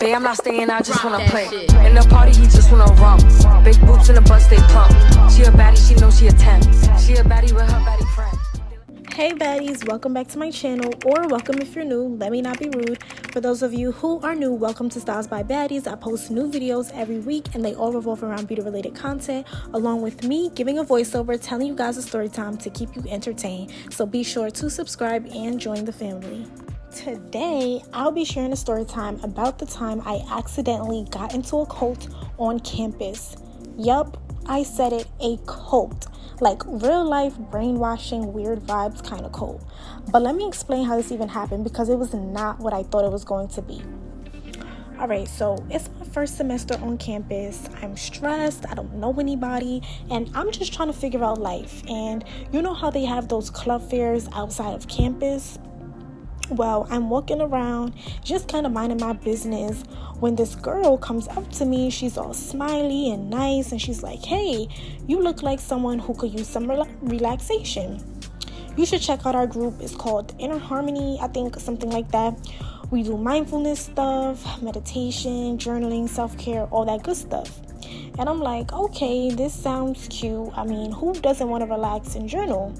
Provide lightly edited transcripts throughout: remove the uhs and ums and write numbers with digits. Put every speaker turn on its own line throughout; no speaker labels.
Babe, I'm not staying, I just wanna play. In the party, he just wanna rump. Big boobs in the bus, they plump. She a baddie, she knows she a 10. She a baddie with her baddie friend.
Hey baddies, welcome back to my channel, or welcome if you're new. Let me not be rude. For those of you who are new, welcome to Styles by Baddies. I post new videos every week and they all revolve around beauty related content, along with me giving a voiceover, telling you guys a story time to keep you entertained. So be sure to subscribe and join the family. Today, I'll be sharing a story time about the time I accidentally got into a cult on campus. Yup, I said it, a cult. Like real life brainwashing, weird vibes kind of cult. But let me explain how this even happened, because it was not what I thought it was going to be. Alright, so it's my first semester on campus. I'm stressed, I don't know anybody, and I'm just trying to figure out life. And you know how they have those club fairs outside of campus? Well, I'm walking around, just kind of minding my business, when this girl comes up to me. She's all smiley and nice, and she's like, hey, you look like someone who could use some relaxation. You should check out our group. It's called Inner Harmony, I think, something like that. We do mindfulness stuff, meditation, journaling, self-care, all that good stuff. And I'm like, okay, this sounds cute. I mean, who doesn't want to relax and journal?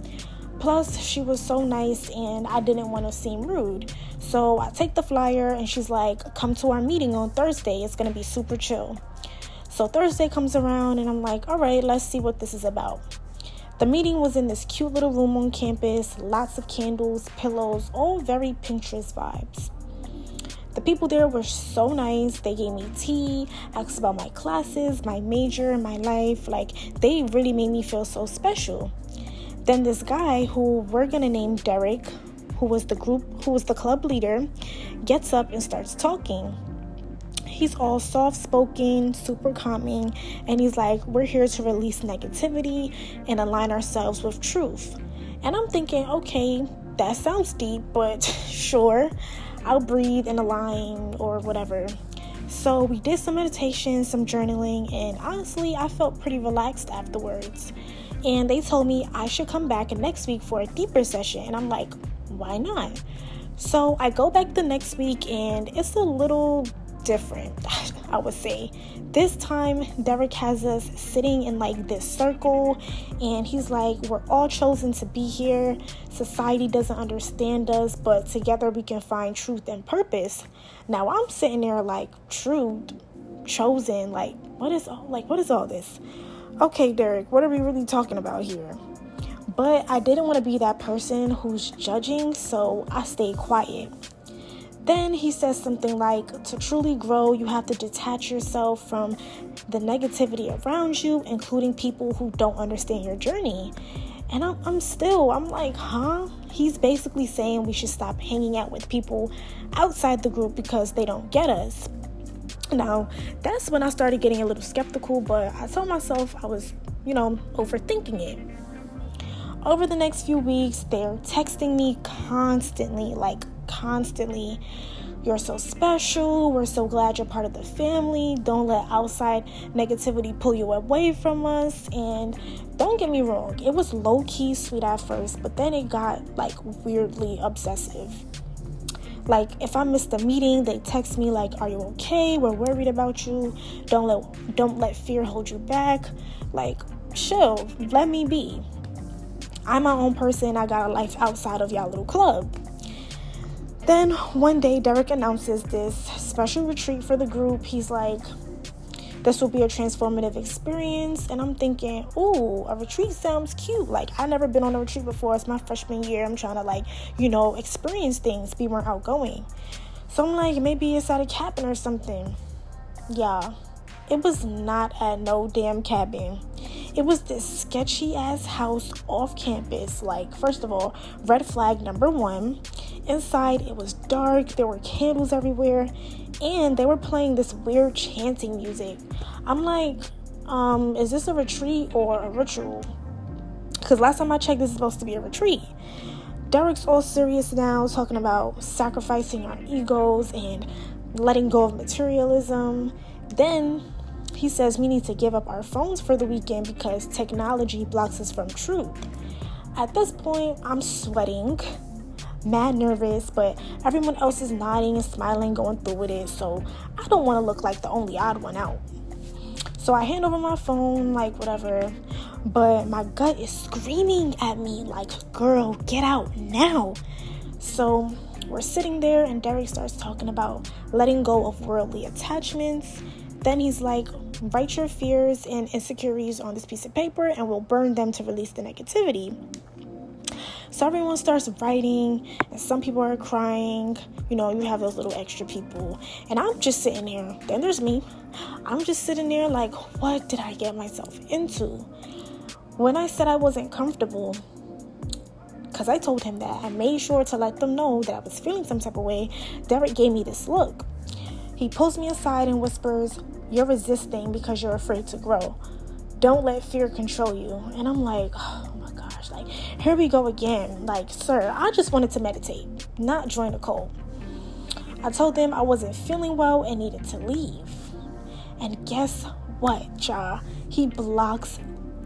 Plus, she was so nice and I didn't want to seem rude. So I take the flyer and she's like, come to our meeting on Thursday. It's going to be super chill. So Thursday comes around and I'm like, all right, let's see what this is about. The meeting was in this cute little room on campus, lots of candles, pillows, all very Pinterest vibes. The people there were so nice. They gave me tea, asked about my classes, my major, my life. Like, they really made me feel so special. Then this guy, who we're gonna name Derek, who was the club leader, gets up and starts talking. He's all soft-spoken, super calming, and he's like, we're here to release negativity and align ourselves with truth. And I'm thinking, okay, that sounds deep, but sure, I'll breathe and align or whatever. So we did some meditation, some journaling, and honestly, I felt pretty relaxed afterwards. And they told me I should come back next week for a deeper session. And I'm like, why not? So I go back the next week and it's a little different, I would say. This time, Derek has us sitting in like this circle and he's like, we're all chosen to be here. Society doesn't understand us, but together we can find truth and purpose. Now I'm sitting there like, truth, chosen, like what is all this? Okay, Derek, what are we really talking about here? But I didn't want to be that person who's judging, so I stayed quiet. Then he says something like, to truly grow, you have to detach yourself from the negativity around you, including people who don't understand your journey. And I'm like, huh? He's basically saying we should stop hanging out with people outside the group because they don't get us. Now, that's when I started getting a little skeptical, but I told myself I was, overthinking it. Over the next few weeks, they're texting me constantly. You're so special. We're so glad you're part of the family. Don't let outside negativity pull you away from us. And don't get me wrong, it was low-key sweet at first, but then it got weirdly obsessive. Like, if I missed a meeting, they text me like, are you okay? We're worried about you. Don't let fear hold you back. Like, chill, let me be. I'm my own person. I got a life outside of y'all little club. Then one day, Derek announces this special retreat for the group. He's like, this will be a transformative experience. And I'm thinking, ooh, a retreat sounds cute. Like, I've never been on a retreat before. It's my freshman year. I'm trying to experience things, be more outgoing. So I'm like, maybe it's at a cabin or something. Yeah, it was not at no damn cabin. It was this sketchy ass house off campus. Like, first of all, red flag number 1. Inside, it was dark. There were candles everywhere. And they were playing this weird chanting music. I'm like, is this a retreat or a ritual? Because last time I checked, this is supposed to be a retreat. Derek's all serious now, talking about sacrificing our egos and letting go of materialism. Then he says we need to give up our phones for the weekend because technology blocks us from truth. At this point, I'm sweating. mad nervous, but everyone else is nodding and smiling, going through with it, so I don't want to look like the only odd one out. So I hand over my phone, like, whatever, but my gut is screaming at me like, girl, get out now. So we're sitting there and Derek starts talking about letting go of worldly attachments. Then he's like, write your fears and insecurities on this piece of paper and we'll burn them to release the negativity. So everyone starts writing and some people are crying. You know, you have those little extra people. And I'm just sitting there. Then there's me. I'm just sitting there like, what did I get myself into? When I said I wasn't comfortable, because I told him that, I made sure to let them know that I was feeling some type of way, Derek gave me this look. He pulls me aside and whispers, you're resisting because you're afraid to grow. Don't let fear control you. And I'm like, oh my gosh, like, here we go again. Like, sir, I just wanted to meditate, not join a cult. I told them I wasn't feeling well and needed to leave. And guess what, y'all? He blocks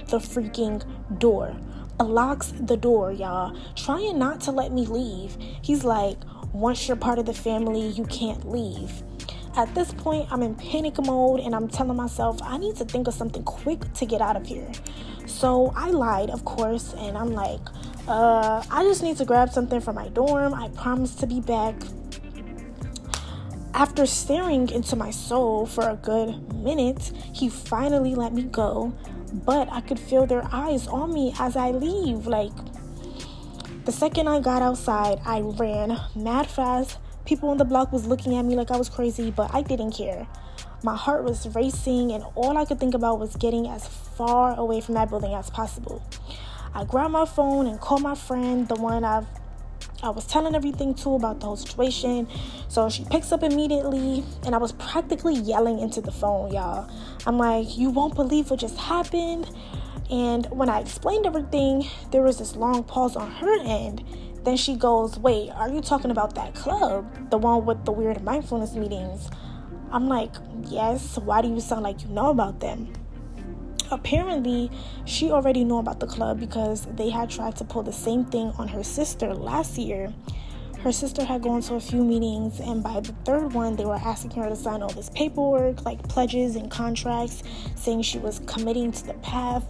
the freaking door. Blocks the door, y'all. Trying not to let me leave. He's like, once you're part of the family, you can't leave. At this point, I'm in panic mode and I'm telling myself I need to think of something quick to get out of here. So I lied, of course, and I'm like, I just need to grab something from my dorm. I promise to be back. After staring into my soul for a good minute, he finally let me go, but I could feel their eyes on me as I leave. Like, the second I got outside, I ran mad fast. People on the block was looking at me like I was crazy, but I didn't care. My heart was racing, and all I could think about was getting as far away from that building as possible. I grabbed my phone and called my friend, the one I was telling everything to about the whole situation. So she picks up immediately, and I was practically yelling into the phone, y'all. I'm like, you won't believe what just happened. And when I explained everything, there was this long pause on her end. Then she goes, wait, are you talking about that club? The one with the weird mindfulness meetings? I'm like, yes. Why do you sound like you know about them? Apparently, she already knew about the club because they had tried to pull the same thing on her sister last year. Her sister had gone to a few meetings, and by the third one, they were asking her to sign all this paperwork, like pledges and contracts, saying she was committing to the path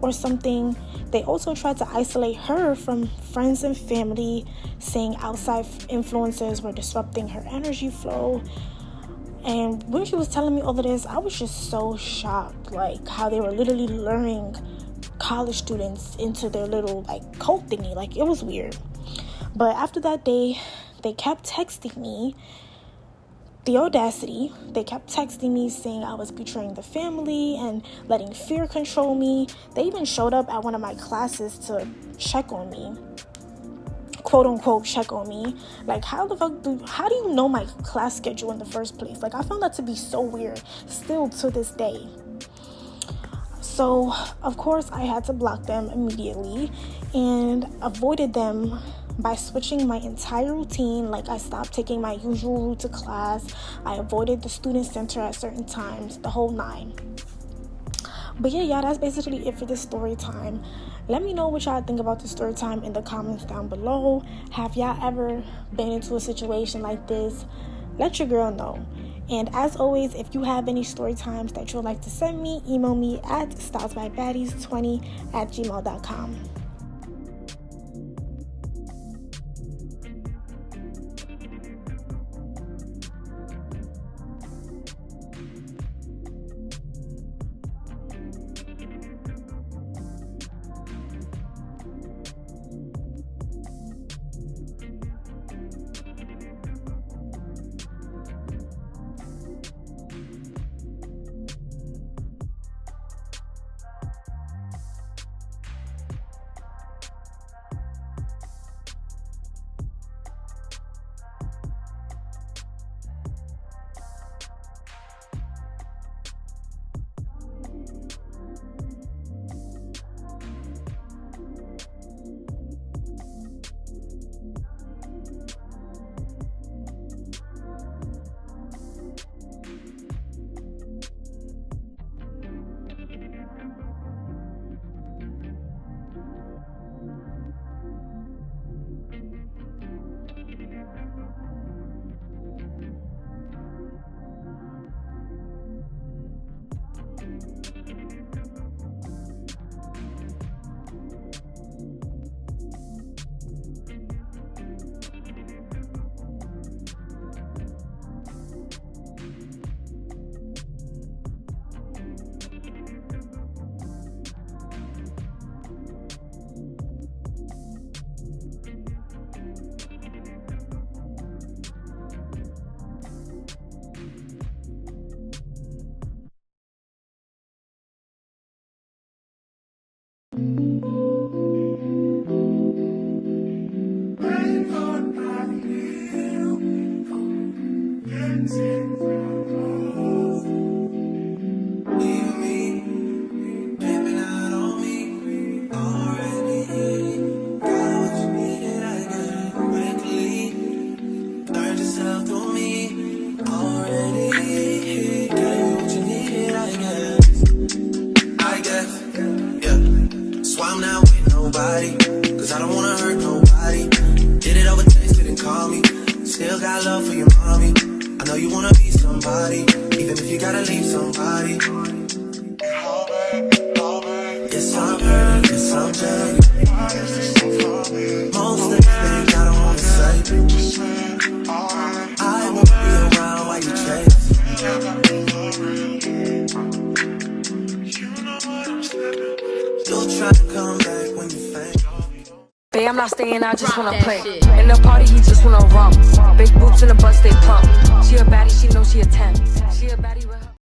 or something. They also tried to isolate her from friends and family, saying outside influencers were disrupting her energy flow. And when she was telling me all of this, I was just so shocked, like how they were literally luring college students into their little like cult thingy. Like, it was weird. But after that day, they kept texting me. The audacity, they kept texting me saying I was betraying the family and letting fear control me. They even showed up at one of my classes to check on me, quote unquote check on me. Like, how do you know my class schedule in the first place? Like, I found that to be so weird still to this day. So of course I had to block them immediately and avoided them by switching my entire routine. Like, I stopped taking my usual route to class. I avoided the student center at certain times, the whole 9. But yeah, y'all, that's basically it for this story time. Let me know what y'all think about this story time in the comments down below. Have y'all ever been into a situation like this? Let your girl know. And as always, if you have any story times that you'd like to send me, email me at stylesbybaddies20@gmail.com.
got love for your mommy. I know you wanna be somebody, even if you gotta leave somebody. Yes, I'm hurt, yes, I'm dirty. Most of the things I don't wanna say. I won't be around while you chase. You'll try to come back when you think.
Babe, I'm not staying, I just wanna play. In the party, he just wanna romp. Big boobs in the bus, they plump. She a baddie, she knows she a 10. She a baddie.